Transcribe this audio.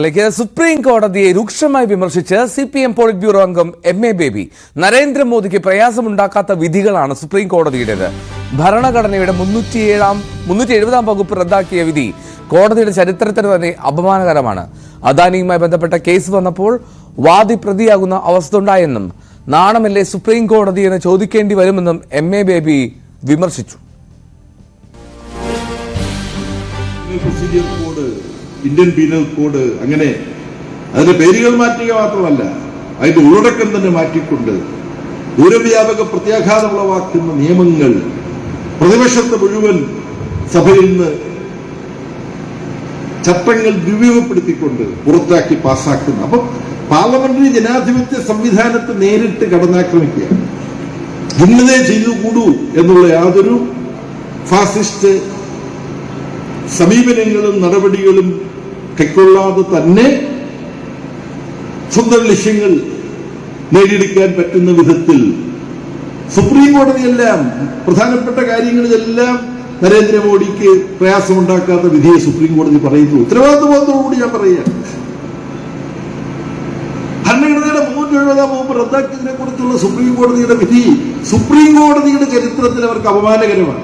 Supreme കോടതിയെ രൂക്ഷമായി വിമർശിച്ച് CPM പോളിറ്റ് ബ്യൂറോ അംഗം MA ബേബി. നരേന്ദ്രമോദിക്ക് പ്രയാസമുണ്ടാക്കാത്ത വിധികളാണ് സുപ്രീം കോടതിയുടേത്. ഭരണഘടനയുടെ 370 വകുപ്പ് റദ്ദാക്കിയ വിധി കോടതിയുടെ ചരിത്രത്തിന് തന്നെ അപമാനകരമാണ്. അദാനിയുമായി ബന്ധപ്പെട്ട കേസ് വന്നപ്പോൾ വാദി പ്രതിയാകുന്ന അവസ്ഥ ഉണ്ടായെന്നും നാണമല്ലേ സുപ്രീം കോടതിയെന്ന് ചോദിക്കേണ്ടി വരുമെന്നും MA ബേബി വിമർശിച്ചു. ഇന്ത്യൻ പീനൽ കോഡ് അങ്ങനെ അതിന്റെ പേരുകൾ മാറ്റുക മാത്രമല്ല, അതിന്റെ ഉള്ളടക്കം തന്നെ മാറ്റിക്കൊണ്ട് ദൂരവ്യാപക പ്രത്യാഘാതം ഉളവാക്കുന്ന നിയമങ്ങൾ പ്രതിപക്ഷത്തെ മുഴുവൻ സഭയിൽ നിന്ന് ചട്ടങ്ങൾ ദുരുപയോഗപ്പെടുത്തിക്കൊണ്ട് പുറത്താക്കി പാസ്സാക്കുന്ന, അപ്പൊ പാർലമെന്ററി ജനാധിപത്യ സംവിധാനത്തെ നേരിട്ട് കടന്നാക്രമിക്കുക, ഇന്നതേ ചെയ്തുകൂടൂ എന്നുള്ള യാതൊരു ഫാസിസ്റ്റ് സമീപനങ്ങളും നടപടികളും കൈക്കൊള്ളാതെ തന്നെ സ്വന്തം ലക്ഷ്യങ്ങൾ നേടിയെടുക്കാൻ പറ്റുന്ന വിധത്തിൽ സുപ്രീം കോടതിയെല്ലാം പ്രധാനപ്പെട്ട കാര്യങ്ങളിലെല്ലാം നരേന്ദ്രമോദിക്ക് പ്രയാസമുണ്ടാക്കാത്ത വിധിയെ സുപ്രീം കോടതി പറയുന്നു. ഉത്തരവാദിത്വബോധത്തോടുകൂടി ഞാൻ പറയുകയാണ്. ഭരണഘടനയുടെ 370 വകുപ്പ് റദ്ദാക്കിയതിനെ കുറിച്ചുള്ള സുപ്രീം കോടതിയുടെ വിധി സുപ്രീം കോടതിയുടെ ചരിത്രത്തിൽ അവർക്ക് അപമാനകരമാണ്.